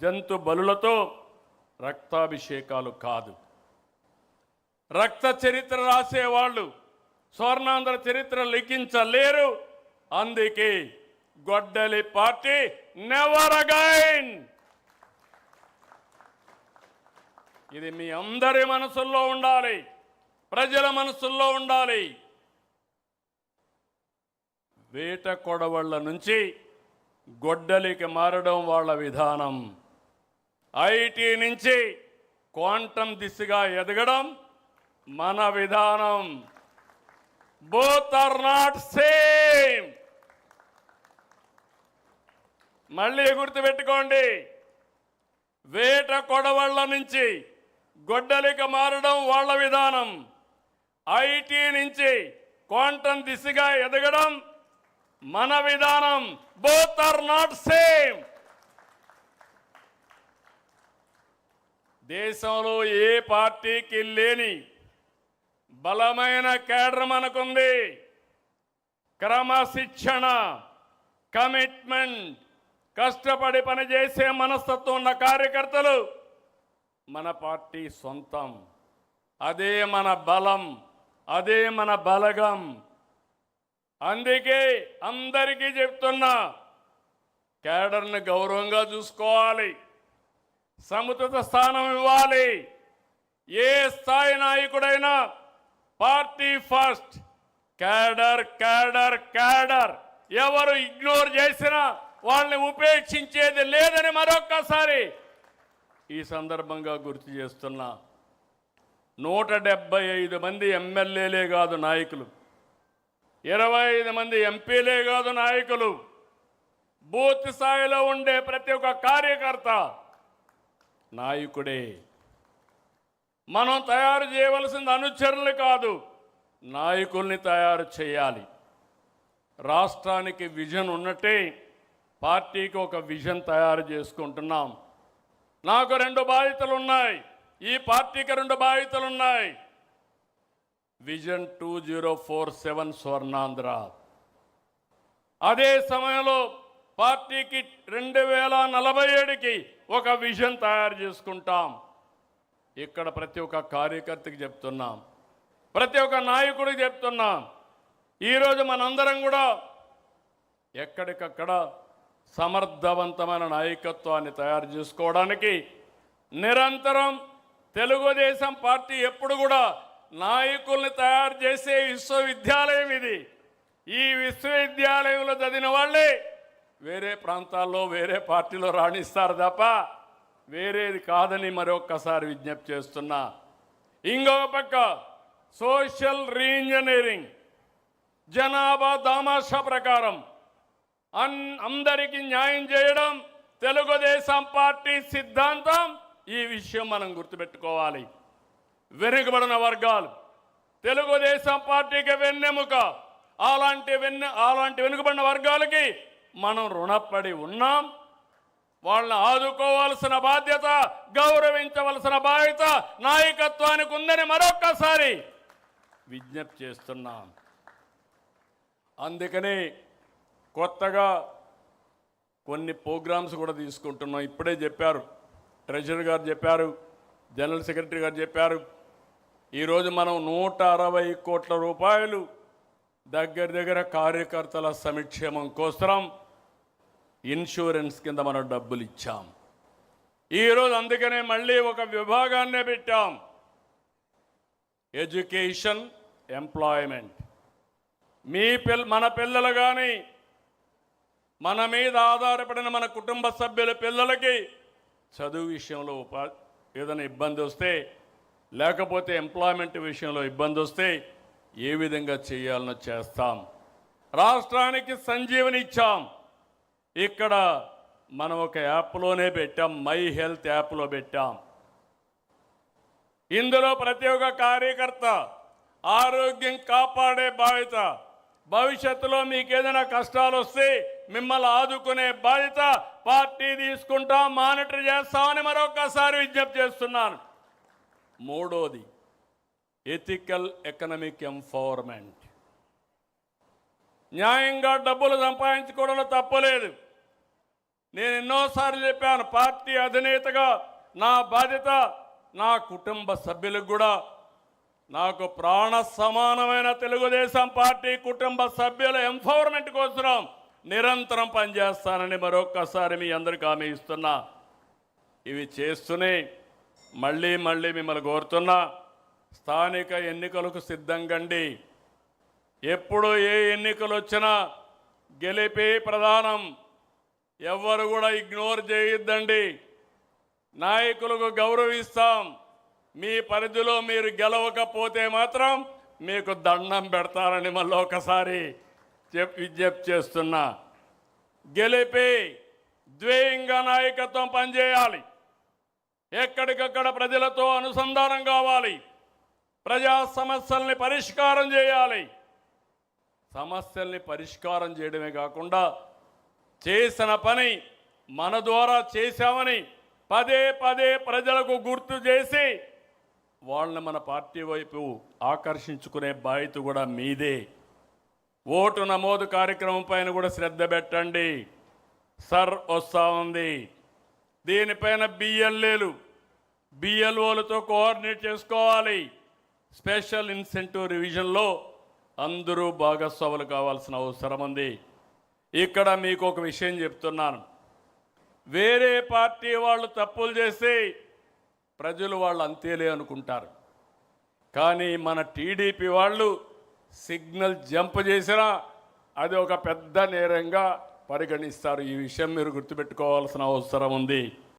జంతు బలులతో రక్తాభిషేకాలు కాదు. రక్త చరిత్ర రాసేవాళ్ళు స్వర్ణాంధ్ర చరిత్ర లిఖించలేరు. అందుకే గొడ్డలి పార్టీ నెవర్ అగైన్. ఇది మీ అందరి మనసుల్లో ఉండాలి, ప్రజల మనసుల్లో ఉండాలి. వేట కొడవళ్ళ నుంచి గొడ్డలికి మారడం వాళ్ళ విధానం. ఐటీ నుంచి క్వాంటం దిశగా ఎదగడం మన విధానం. Both are not same. మళ్ళీ గుర్తుపెట్టుకోండి, వేట కొడవళ్ళ నుంచి గొడ్డలికి మారడం వాళ్ళ విధానం. ఐటీ నుంచి క్వాంటం దిశగా ఎదగడం మన విధానం. Both are not same. దేశంలో ఏ పార్టీకి లేని బలమైన కేడర్ మనకుంది. క్రమశిక్షణ, కమిట్మెంట్, కష్టపడి పనిచేసే మనస్తత్వం ఉన్న కార్యకర్తలు మన పార్టీ సొంతం. అదే మన బలం, అదే మన బలగం. అందుకే అందరికీ చెప్తున్నా, కేడర్ని గౌరవంగా చూసుకోవాలి, సముచిత స్థానం ఇవ్వాలి. ఏ స్థాయి నాయకుడైనా party first, cadre cadre cadre. ఎవరు ఇగ్నోర్ చేసినా వాళ్ళని ఉపేక్షించేది లేదని మరొక్కసారి ఈ సందర్భంగా గుర్తు చేస్తున్నా. 175 మంది ఎమ్మెల్యేలే కాదు నాయకులు, 25 మంది ఎంపీలే కాదు నాయకులు, బూత్ స్థాయిలో ఉండే ప్రతి ఒక్క కార్యకర్త నాయకుడే. మనం తయారు చేయవలసింది అనుచరులు కాదు, నాయకుల్ని తయారు చేయాలి. రాష్ట్రానికి విజన్ ఉన్నట్టే పార్టీకి ఒక విజన్ తయారు చేసుకుంటున్నాం. నాకు 2 బాధ్యతలు ఉన్నాయి, ఈ పార్టీకి 2 బాధ్యతలు ఉన్నాయి. విజన్ 2047 స్వర్ణాంధ్ర. అదే సమయంలో పార్టీకి 2047కి ఒక విజన్ తయారు చేసుకుంటాం. ఇక్కడ ప్రతి ఒక్క కార్యకర్తకి చెప్తున్నాం, ప్రతి ఒక్క నాయకుడికి చెప్తున్నాం. ఈరోజు మనందరం కూడా ఎక్కడికక్కడ సమర్థవంతమైన నాయకత్వాన్ని తయారు చేసుకోవడానికి నిరంతరం తెలుగుదేశం పార్టీ ఎప్పుడు కూడా నాయకుల్ని తయారు చేసే విశ్వవిద్యాలయం ఇది. ఈ విశ్వవిద్యాలయంలో చదివిన వాళ్ళే వేరే ప్రాంతాల్లో వేరే పార్టీలో రాణిస్తారు తప్ప వేరేది కాదని మరొక్కసారి విజ్ఞప్తి చేస్తున్నా. ఇంకొక పక్క సోషల్ రీఇంజనీరింగ్, జనాభా దామాషా ప్రకారం అందరికీ న్యాయం చేయడం తెలుగుదేశం పార్టీ సిద్ధాంతం. ఈ విషయం మనం గుర్తుపెట్టుకోవాలి. వెనుకబడిన వర్గాలు తెలుగుదేశం పార్టీకి వెన్నెముక. అలాంటి వెనుకబడిన వర్గాలకి మనం రుణపడి ఉన్నాం. వాళ్ళని ఆదుకోవాల్సిన బాధ్యత, గౌరవించవలసిన బాధ్యత నాయకత్వానికి ఉందని మరొక్కసారి విజ్ఞప్తి చేస్తున్నాం. అందుకని కొత్తగా కొన్ని ప్రోగ్రామ్స్ కూడా తీసుకుంటున్నాం. ఇప్పుడే చెప్పారు, ట్రెజరర్ గారు చెప్పారు, జనరల్ సెక్రటరీ గారు చెప్పారు. ఈరోజు మనం 160 కోట్ల రూపాయలు దగ్గర కార్యకర్తల సంక్షేమం కోసం ఇన్సూరెన్స్ కింద మనం డబ్బులు ఇచ్చాం. ఈరోజు అందుకనే మళ్ళీ ఒక విభాగాన్నే పెట్టాం, ఎడ్యుకేషన్, ఎంప్లాయ్మెంట్. మన పిల్లలు కానీ మన మీద ఆధారపడిన మన కుటుంబ సభ్యుల పిల్లలకి చదువు విషయంలో ఏదైనా ఇబ్బంది వస్తే, లేకపోతే ఎంప్లాయ్మెంట్ విషయంలో ఇబ్బంది వస్తే ఏ విధంగా చేయాలనో చేస్తాం. రాష్ట్రానికి సంజీవని ఇచ్చాం. ఇక్కడ మనం ఒక యాప్లోనే పెట్టాం, మై హెల్త్ యాప్లో పెట్టాం. ఇందులో ప్రతి ఒక్క కార్యకర్త ఆరోగ్యం కాపాడే బాధ్యత, భవిష్యత్తులో మీకు ఏదైనా కష్టాలు వస్తే మిమ్మల్ని ఆదుకునే బాధ్యత పార్టీ తీసుకుంటాం, మానిటర్ చేస్తామని మరొకసారి విజ్ఞప్తి చేస్తున్నాను. మూడోది ఎథికల్ ఎకనామిక్ ఎంపవర్మెంట్. న్యాయంగా డబ్బులు సంపాదించుకోవడంలో తప్పలేదు. నేను ఎన్నోసార్లు చెప్పాను, పార్టీ అధినేతగా నా బాధ్యత నా కుటుంబ సభ్యులకు కూడా నాకు ప్రాణ సమానమైన తెలుగుదేశం పార్టీ కుటుంబ సభ్యుల ఎంపవర్మెంట్ కోసం నిరంతరం పనిచేస్తానని మరొక్కసారి మీ అందరికీ హామీ ఇస్తున్నా. ఇవి చేస్తూనే మళ్ళీ మిమ్మల్ని కోరుతున్నా, స్థానిక ఎన్నికలకు సిద్ధంగండి. ఎప్పుడు ఏ ఎన్నికలు వచ్చినా గెలిపే ప్రధానం. ఎవ్వరు కూడా ఇగ్నోర్ చేయొద్దండి. నాయకులకు గౌరవిస్తాం. మీ పరిధిలో మీరు గెలవకపోతే మాత్రం మీకు దండం పెడతారని మళ్ళీ ఒకసారి విజ్ఞప్తి చేస్తున్నా. గెలిపి ద్వేయంగా నాయకత్వం పనిచేయాలి. ఎక్కడికక్కడ ప్రజలతో అనుసంధానం కావాలి. ప్రజా సమస్యల్ని పరిష్కారం చేయాలి. సమస్యల్ని పరిష్కారం చేయడమే కాకుండా చేసిన పని మన ద్వారా చేశామని పదే ప్రజలకు గుర్తు చేసి వాళ్ళని మన పార్టీ వైపు ఆకర్షించుకునే బాధ్యత కూడా మీదే. ఓటు నమోదు కార్యక్రమం పైన కూడా శ్రద్ధ పెట్టండి. సర్ వస్తూ ఉంది. దీనిపైన బిఎల్ఓలతో కోఆర్డినేట్ చేసుకోవాలి. స్పెషల్ ఇన్సెంటివ్ రివిజన్లో అందరూ భాగస్వాములు కావాల్సిన అవసరం ఉంది. ఇక్కడ మీకు ఒక విషయం చెప్తున్నాను. వేరే పార్టీ వాళ్ళు తప్పులు చేసి ప్రజలు వాళ్ళు అంతేలే అనుకుంటారు. కానీ మన టీడీపీ వాళ్ళు సిగ్నల్ జంప్ చేసినా అది ఒక పెద్ద నేరంగా పరిగణిస్తారు. ఈ విషయం మీరు గుర్తుపెట్టుకోవాల్సిన అవసరం ఉంది.